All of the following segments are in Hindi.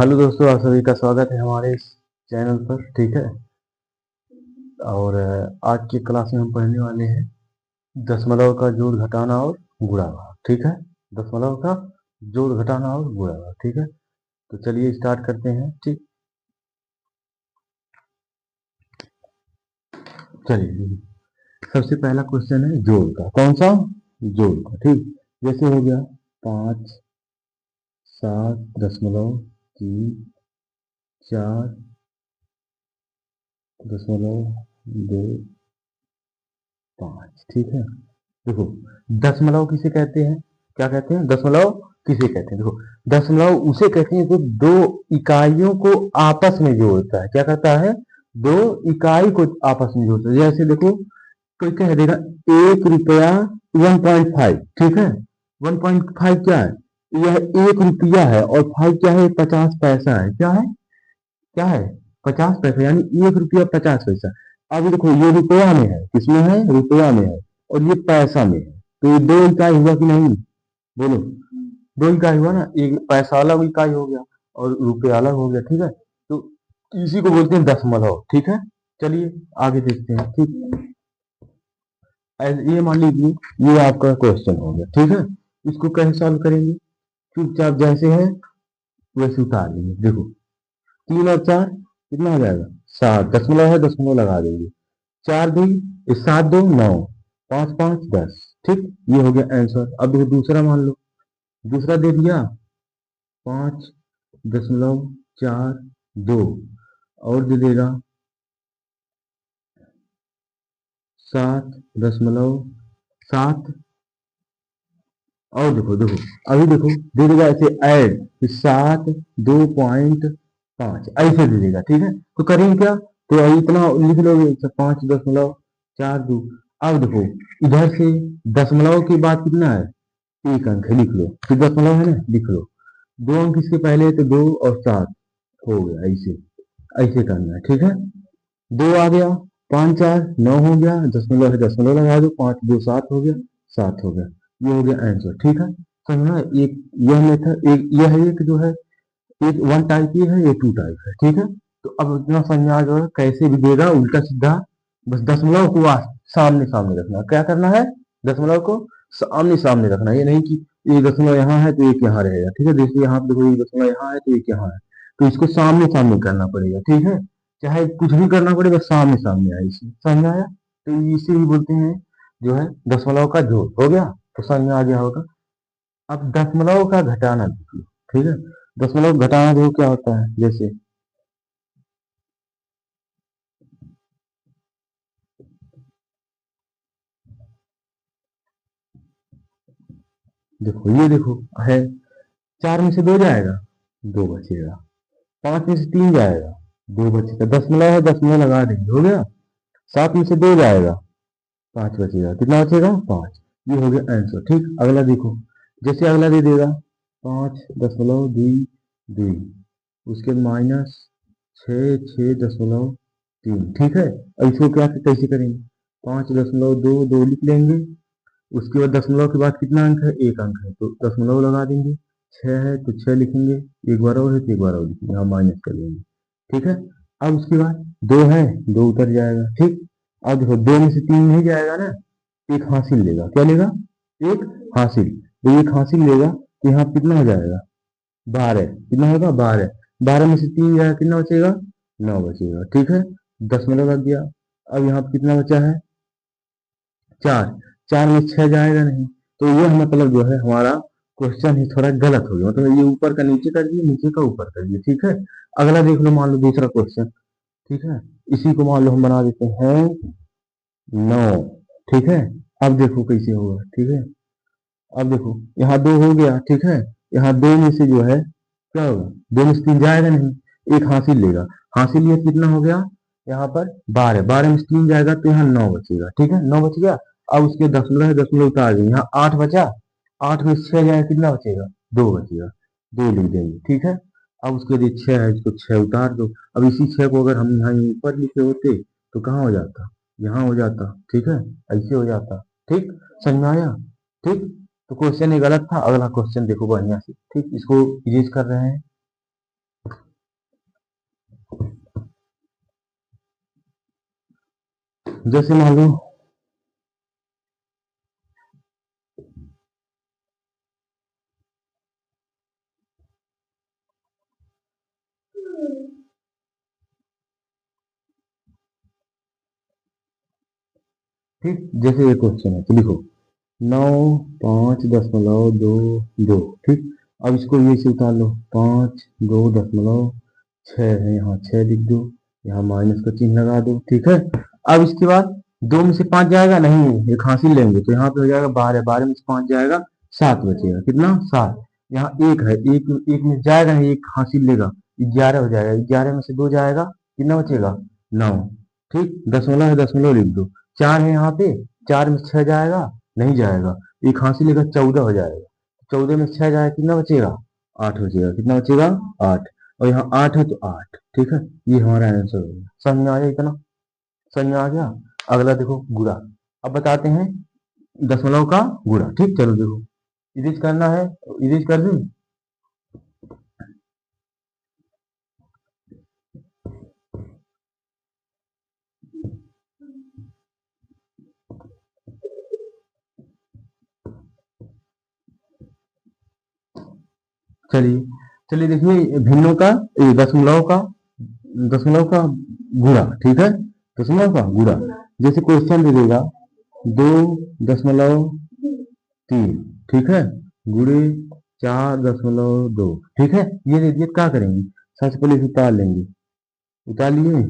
हेलो दोस्तों, आप सभी का स्वागत है हमारे इस चैनल पर। ठीक है। और आज की क्लास में हम पढ़ने वाले हैं दशमलव का जोड़ घटाना और गुणा भाग। ठीक है। दशमलव का जोड़ घटाना और गुणा भाग। ठीक है। तो चलिए स्टार्ट करते हैं। ठीक। चलिए, सबसे पहला क्वेश्चन है जोड़ का। कौन सा? जोड़ का। ठीक। जैसे हो गया 5, 7, 2, ठीक है। देखो, दशमलव किसे कहते हैं? क्या कहते हैं? दशमलव किसे कहते हैं? देखो, दशमलव उसे कहते हैं जो दो इकाइयों को आपस में जोड़ता है। क्या कहता है? दो इकाई को आपस में जोड़ता है। जैसे देखो, कोई कह देगा 1 रुपया 1.5। ठीक है। 1.5 क्या है? यह 1 रुपया है और 5 क्या है? 50 पैसा है। क्या है? क्या है? 50 पैसा, यानी 1 रुपया 50 पैसा। अब देखो, ये रुपया में है। किसमें है? रुपया में है। और ये पैसा में है। तो ये दो इकाई हुआ कि नहीं? बोलो। दो इकाई हुआ ना। एक पैसा अलग इकाई हो गया और रुपया अलग हो गया। ठीक है। तो इसी को बोलते हैं दशमलव। ठीक है। चलिए आगे देखते हैं। ठीक। ये मान लीजिए ये आपका क्वेश्चन हो गया। ठीक है। इसको कैसे सॉल्व करेंगे? चुपचाप जैसे है वैसे उतार लेंगे। देखो, 3 और 4 कितना हो जाएगा? 7। दशमलव है, दशमलव लगा देंगे। 4 2 7 2 9, 5 5 10। ठीक। ये हो गया आंसर। अब देखो दूसरा मान लो। दूसरा दे दिया 5.42 और दे देगा 7.7। और देखो देखो, अभी देखो दे देगा ऐसे ऐड 7 2.5 ऐसे दे देगा। ठीक है। तो करेंगे क्या? तो इतना लिख लोगे 5.42। अब देखो, इधर से दशमलव के बाद कितना है? एक अंक है, लिख लो। फिर दशमलव है ना, लिख लो। दो अंक इसके पहले है तो 2 और 7 हो गया। ऐसे ऐसे करना है। ठीक है। 2 आ गया, 5 4 9 हो गया। दशमलव है, दशमलव लगा दो। 5 2 7 हो गया। 7 हो गया। ये हो गया आंसर। ठीक है। समझना? एक यह मेथड, एक यह एक जो है, एक 1 टाइप ये है, ये 2 टाइप है। ठीक है। तो अब इतना समझ में आ जाएगा कैसे भी देगा उल्टा सीधा। बस दशमलव को सामने सामने रखना। क्या करना है? दशमलव को सामने सामने रखना। ये नहीं कि एक दशमलव यहाँ है तो एक यहाँ रहेगा। ठीक है। जैसे यहाँ पे देखो, एक दशमलव यहाँ है तो एक यहाँ है। तो इसको सामने सामने करना पड़ेगा। ठीक है। चाहे कुछ भी करना पड़े, बस सामने सामने आए। इसे समझ में आया? तो इसे ही बोलते हैं जो है दशमलव का जोड़। हो गया? तो समझ में आ गया होगा। अब दशमलव का घटाना देख लो। ठीक है। दशमलव घटाना देखो क्या होता है। जैसे देखो, ये देखो है, 4 में से 2 जाएगा, 2 बचेगा। 5 में से 3 जाएगा, 2 बचेगा। दशमलव है, दशमलव लगा देंगे। हो गया। 7 में से 2 जाएगा, 5 बचेगा। कितना बचेगा? 5। ये हो गया आंसर। ठीक। अगला देखो, जैसे अगला दे देगा 5.2 उसके माइनस 6.3। ठीक है। अब इसको क्या कैसे करेंगे? 5.2 लिख लेंगे। उसके बाद दशमलव के बाद कितना अंक है? एक अंक है, तो दशमलव लगा देंगे। 6 है तो 6 लिखेंगे। एक बार और है तो एक बार और लिखेंगे। हम माइनस कर देंगे। ठीक है। अब उसके बाद 2 है, 2 उतर जाएगा। ठीक। अब देखो, 2 में से 3 नहीं जाएगा ना, एक हासिल लेगा। क्या लेगा? एक हासिल। तो एक हासिल लेगा तो यहाँ कितना हो जाएगा? 12। कितना होगा? 12। 12 में से 3 जाएगा, कितना बचेगा? 9 बचेगा। ठीक है। दशमलव लग गया। अब यहाँ पे कितना बचा है? 4। 4 में 6 जाएगा नहीं। तो यह मतलब जो है हमारा क्वेश्चन ही थोड़ा गलत हो गया। मतलब ये ऊपर का नीचे कर दिए, नीचे का ऊपर कर दिए। ठीक है। अगला देख लो, मान लो दूसरा क्वेश्चन। ठीक है। इसी को मान लो हम बना देते हैं 9। ठीक है। अब देखो कैसे होगा। ठीक है। अब देखो, यहाँ 2 हो गया। ठीक है। यहाँ 2 में से जो है क्या होगा? 2 में से 3 जाएगा नहीं, एक हासिल लेगा। हासिल ये कितना हो गया? यहाँ पर 12। 12 में से 3 जाएगा तो यहाँ 9 बचेगा। ठीक है। 9 बच गया। अब उसके दशमलव है, दशमलव उतार देंगे। यहाँ 8 बचा। 8 में से 6 जाएगा, कितना बचेगा? 2 बचेगा। 2 लिख देंगे। ठीक है। अब उसके लिए 6 है, इसको 6 उतार दो। अब इसी 6 को अगर हम यहाँ ऊपर लिखे होते तो कहाँ हो जाता? यहाँ हो जाता। ठीक है। ऐसे हो जाता। ठीक। समझ में आया? ठीक। तो क्वेश्चन ये गलत था। अगला क्वेश्चन देखो बढ़िया से। ठीक। इसको इरेज कर रहे हैं। जैसे मान लो ठीक, जैसे ये क्वेश्चन है तो लिखो 9, 5.2 ठीक। अब इसको ये से उतार लो 5, 2.6 है, यहाँ 6 लिख दो, यहाँ माइनस का चिन्ह लगा दो, ठीक है। अब इसके बाद 2 में से 5 जाएगा नहीं, एक हासिल लेंगे तो यहाँ पे हो जाएगा 12, 12 में से 5 जाएगा 7 बचेगा, कितना 7। यहाँ एक है, एक एक में जाएगा नहीं, एक हासिल लेगा 11 हो जाएगा, 11 में से 2 जाएगा, कितना बचेगा 9, ठीक। दशमलव है, दशमलव लिख दो। 4 है यहाँ पे, 4 में 6 जाएगा नहीं जाएगा, एक हासिल लेगा 14 हो जाएगा, 14 में 6 जाएगा कितना बचेगा 8 बचेगा, कितना बचेगा 8। और यहाँ 8 है तो 8, ठीक है। ये हमारा आंसर हो गया, समझ में आ गया इतना, समझ में आ गया। अगला देखो गुणा, अब बताते हैं दशमलव का गुणा, ठीक। चलो देखो इरेज करना है, इरेज कर दें। चलिए चलिए देखिए भिन्नों का, दशमलव का गुणा, ठीक है। दशमलव का गुणा, जैसे क्वेश्चन दे देगा 2.3, ठीक है, गुणे 4.2, ठीक है। ये दे दिए, क्या करेंगे सबसे पहले इसे उतार लेंगे, उतार लिए,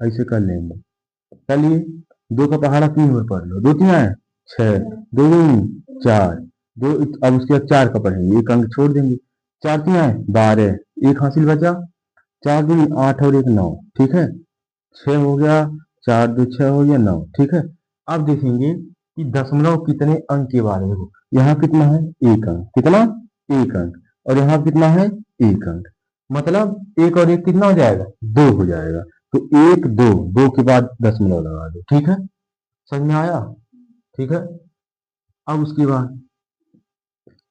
ऐसे कर लेंगे। चलिए 2 का पहाड़ा 3 और पढ़ लो, 2 3 है 6, 2 दूनी 4, दो। अब उसके बाद 4 का पढ़ेंगे, एक अंक छोड़ देंगे, 4 3 है 12, एक हासिल बचा, 4 दूनी 8 और 1 9, ठीक है। 6 हो गया, 4 2 6 हो गया 9, ठीक है। अब देखेंगे कि दशमलव कितने अंक के बाद है, देखो यहाँ कितना है एक अंक, कितना एक अंक, और यहाँ कितना है एक अंक, मतलब एक और एक कितना हो जाएगा 2 हो जाएगा। तो 1 2, 2 के बाद दशमलव लगा दो, ठीक है। समझ में आया, ठीक है। अब उसके बाद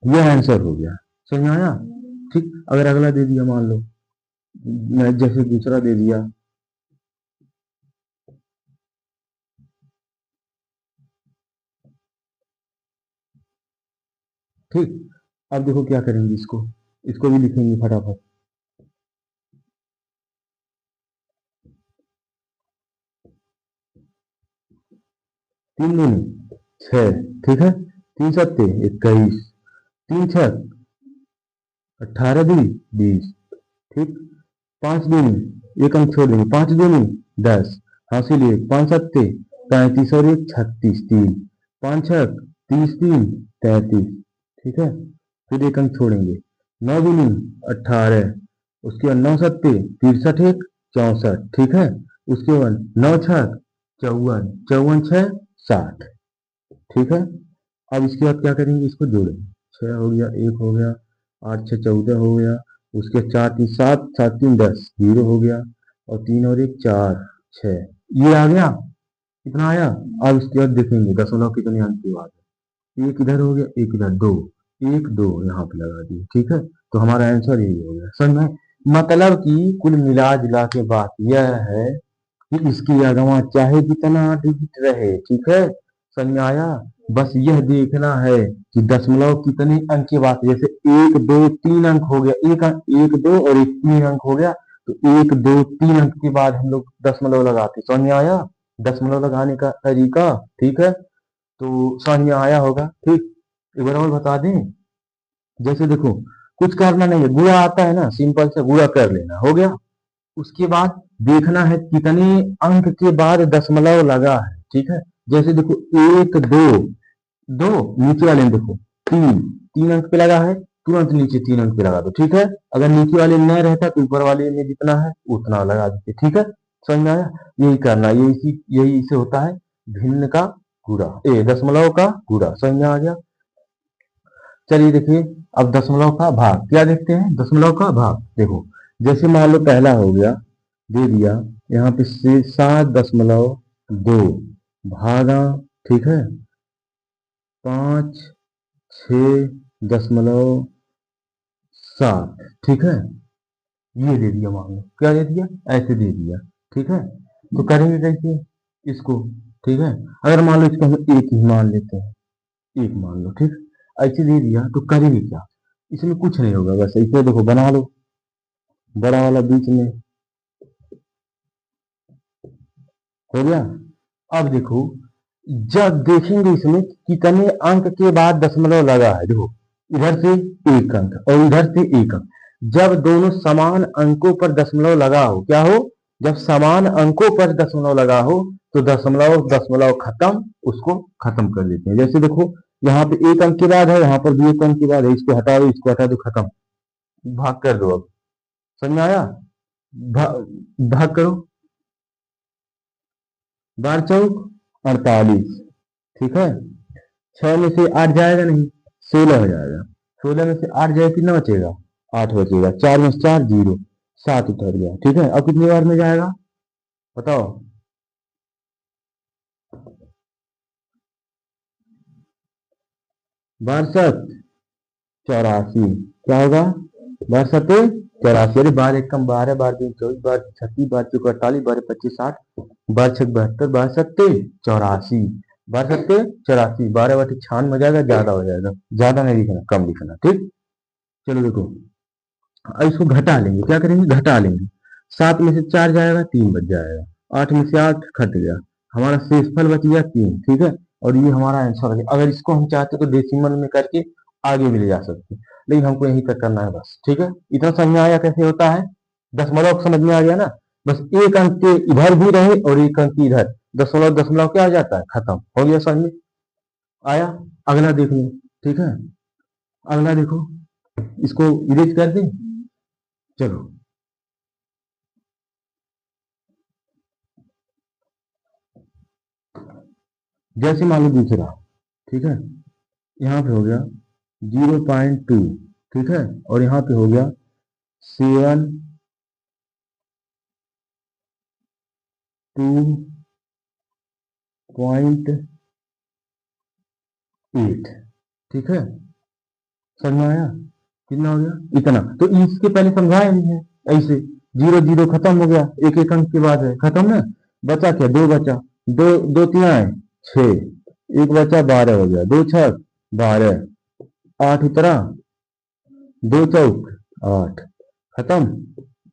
यह आंसर हो गया, समझ में आया, ठीक। अगर अगला दे दिया, मान लो जैसे दूसरा दे दिया, ठीक। अब देखो क्या करेंगे, इसको इसको भी लिखेंगे फटाफट। 3 दूनी 6, ठीक है, 3 सत्ते 21, 3 छक 18 दूनी 20, ठीक। 5 दूनी एक अंक छोड़ देंगे, 5 दूनी 10, हासिल 1, 5 सत्ते 35 और 1 36, 3 5 छक 30, 3 33, ठीक है। फिर एक अंक छोड़ेंगे, 9 दूनी 18, उसके बाद 9 सत्ते 63, 1 64, ठीक है। उसके बाद 9 छक 54, 54 6 60, ठीक है। अब इसके बाद क्या करेंगे, इसको जोड़ेंगे, 6 हो गया, 1 हो गया, 8 6 14 हो गया, उसके 4 3 7, 7 3 10, 0 हो गया, और 3 और 1 4 6, ये आ गया, कितना आया। अब इसके बाद देखेंगे दशमलव कितने अंक की बात है, एक इधर हो गया, एक इधर, 2 1 2 यहाँ पे लगा दिए, ठीक है। तो हमारा आंसर यही हो गया, समझ में। मतलब कि कुल मिला जुला के बात यह है कि इसकी अगवा चाहे कितना डिजिट रहे, ठीक है, समझ में आया। बस यह देखना है कि दशमलव कितने अंक की बात है, जैसे 1 2 3 अंक हो गया, एक अंक 1 2 और एक 3 अंक हो गया, तो 1 2 3 अंक के बाद हम लोग दशमलव लगाते, समझ में आया दशमलव लगाने का तरीका, ठीक है। तो समझ में आया होगा, ठीक। एक बार और बता दें, जैसे देखो कुछ करना नहीं है, गुणा आता है ना, सिंपल से गुणा कर लेना, हो गया। उसके बाद देखना है कितने अंक के बाद दशमलव लगा है, ठीक है। जैसे देखो 1 2 2, नीचे वाले में देखो 3, 3 अंक पे लगा है, तुरंत नीचे 3 अंक पे लगा दो, ठीक है। अगर नीचे वाले में न रहता तो ऊपर वाले में जितना है उतना लगा दीजिए, ठीक है। समझ में आया, यही करना, यही से होता है भिन्न का गुणा, दशमलव का गुणा, समझ में आ गया। चलिए देखिए अब दशमलव का भाग क्या देखते हैं, दशमलव का भाग देखो, जैसे मान लो पहला हो गया, दे दिया यहाँ पे से 7.2 भागा, ठीक है, 5 6.7, ठीक है। ये दे दिया, मान लो क्या दे दिया, ऐसे दे दिया, ठीक है। तो करेंगे कैसे, इसको, ठीक है। अगर मान लो इसको हम एक ही मान लेते हैं, एक मान लो, ठीक। ऐसे दे दिया तो करेंगे क्या? इसमें कुछ नहीं होगा, बस इसे देखो बना लो, बड़ा वाला बीच में हो गया। अब देखो, जब देखेंगे इसमें कितने अंक के बाद दशमलव लगा है, देखो इधर से एक अंक और इधर से एक अंक, जब दोनों समान अंकों पर दशमलव लगा हो, क्या हो? जब समान अंकों पर दशमलव लगा हो तो दशमलव दशमलव खत्म, उसको खत्म कर देते हैं। जैसे देखो यहाँ पे एक अंक के बाद है, यहाँ पर भी एक अंक के बाद है, इसको हटा दो, इसको हटा दो, खत्म। भाग कर दो अब, समझ में आया? भाग करो, बार चौक 48, ठीक है। 6 में से 8 जाएगा नहीं, 16 हो जाएगा। 16 में से 8 जाएगा, कितना बचेगा? 8 बचेगा। 4 में से 4 0, 7 उतर गया, ठीक है। अब कितनी बार में जाएगा बताओ? 62 84, क्या होगा? 62 84, अरे बार एक कम 12, बार 2 24, बार 36, बार 4 48, बार 25 60, बार 6 72, बार 7 84, बार 7 84, 12 बटे 96 हो जाएगा, ज्यादा हो जाएगा, ज्यादा नहीं लिखना, कम लिखना, ठीक। चलो देखो, अब इसको घटा लेंगे, क्या करेंगे? घटा लेंगे। 7 में से 4 जाएगा, 3 बच जाएगा। 8 में से 8 घट गया, हमारा शेषफल बच गया 3, ठीक है। और ये हमारा आंसर है। अगर इसको हम चाहते तो डेसिमल में करके आगे भी ले जा सकते हैं, लेकिन हमको यहीं तक करना है बस, ठीक है। इतना समझ में आया कैसे होता है? दशमलव समझ में आ गया ना? बस एक अंक के इधर भी रहे और एक अंक इधर, दशमलव दशमलव क्या आ जाता है? खत्म हो गया, समझ में आया? अगला देख लो, ठीक है। अगला देखो, इसको इरेज कर दें, चलो। जैसे मान लो दूसरा, ठीक है, यहाँ पे हो गया 0.2, ठीक है, और यहाँ पे हो गया 72.8, ठीक है। समझ में आया? कितना हो गया? इतना। तो इसके पहले समझाया नहीं है, ऐसे 0 0 खत्म हो गया, एक एक अंक के बाद है, खत्म ना। बचा क्या? 2 बचा, दो दो तीन आए 6, एक बचा 12 हो गया, 2 छक 12, 8 उतरा, 2 चौक 8, खत्म।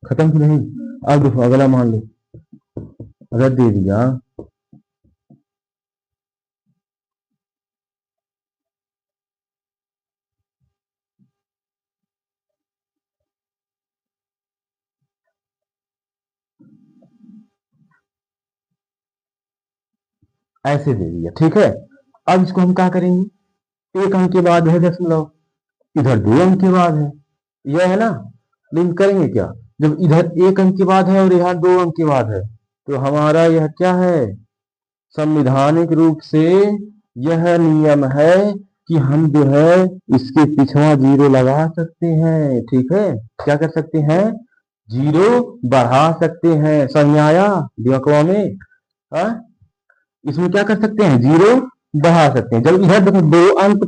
खत्म कि नहीं? अब देखो अगला मान लो, अगर दे दिया ऐसे दे दिया, ठीक है। अब इसको हम क्या करेंगे? एक अंक के बाद है दशमलव, इधर 2 अंक के बाद है, यह है ना। लेकिन करेंगे क्या? जब इधर 1 अंक के बाद है और यहाँ 2 अंक के बाद है, तो हमारा यह क्या है? संवैधानिक रूप से यह नियम है कि हम जो है इसके पिछवा 0 लगा सकते हैं, ठीक है। क्या कर सकते हैं? 0 बढ़ा सकते हैं, समझ में आया? दिमाग में, हाँ? इसमें क्या कर सकते हैं? 0 बढ़ा सकते हैं। जब इधर देखो 2 अंक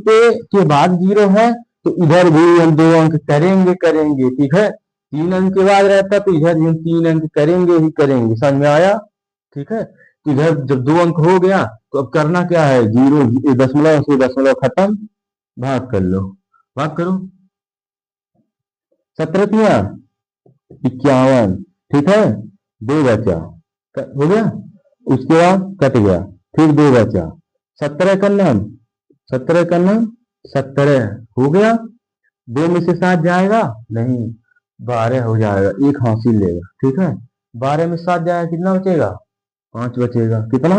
के बाद 0 है, तो इधर भी हम 2 अंक करेंगे करेंगे, ठीक है। 3 अंक के बाद रहता तो इधर भी हम 3 अंक करेंगे ही करेंगे, समझ में आया? ठीक है। तो इधर जब 2 अंक हो गया तो अब करना क्या है? 0 दशमलव से दशमलव खत्म, भाग कर लो, भाग करो। 17 51, ठीक है। 2 बचा, हो गया। उसके बाद कट गया, फिर 2 बचा, 17 का नाम, 17 का नाम 17 हो गया। 2 में से 7 जाएगा नहीं, 12 हो जाएगा, एक हासिल लेगा, ठीक है। 12 में 7 जाएगा, कितना बचेगा? 5 बचेगा, कितना?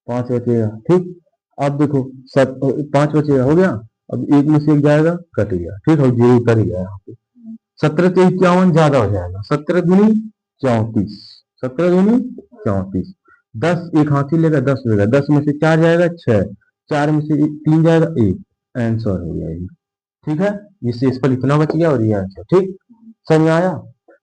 5 बचेगा, ठीक। अब देखो 5 बचेगा, हो गया। अब एक में से एक जाएगा, कट गया, ठीक है, जीरो उतर गया यहाँ पे। 17 से 51 ज्यादा हो जाएगा, 17 दूनी 34, 17 दूनी 34, 10 एक हाथी लेगा, 10 लेगा, 10 में से 4 जाएगा 6, 4 में से 3 जाएगा 1, आंसर हो गया ये, ठीक है। इससे इस पर इतना बच गया और ये आंसर, ठीक। समझ में आया?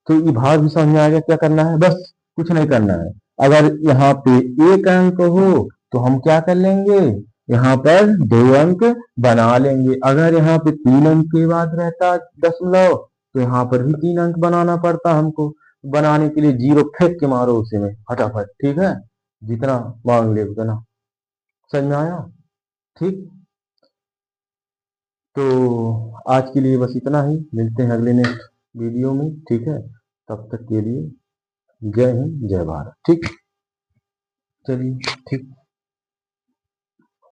तो ये भाग भी समझ में आ गया, क्या करना है? बस कुछ नहीं करना है। अगर यहाँ पे एक अंक हो तो हम क्या कर लेंगे? यहाँ पर 2 अंक बना लेंगे। अगर यहाँ पे 3 अंक के बाद रहता दशमलव, तो यहाँ पर भी 3 अंक बनाना पड़ता हमको। बनाने के लिए 0 फेंक के मारो उसे में फटाफट, ठीक है। जितना मांग ले उतना। समझ में आया? ठीक। तो आज के लिए बस इतना ही, मिलते हैं अगले नेक्स्ट वीडियो में, ठीक है। तब तक के लिए जय हिंद जय भारत। ठीक, चलिए ठीक।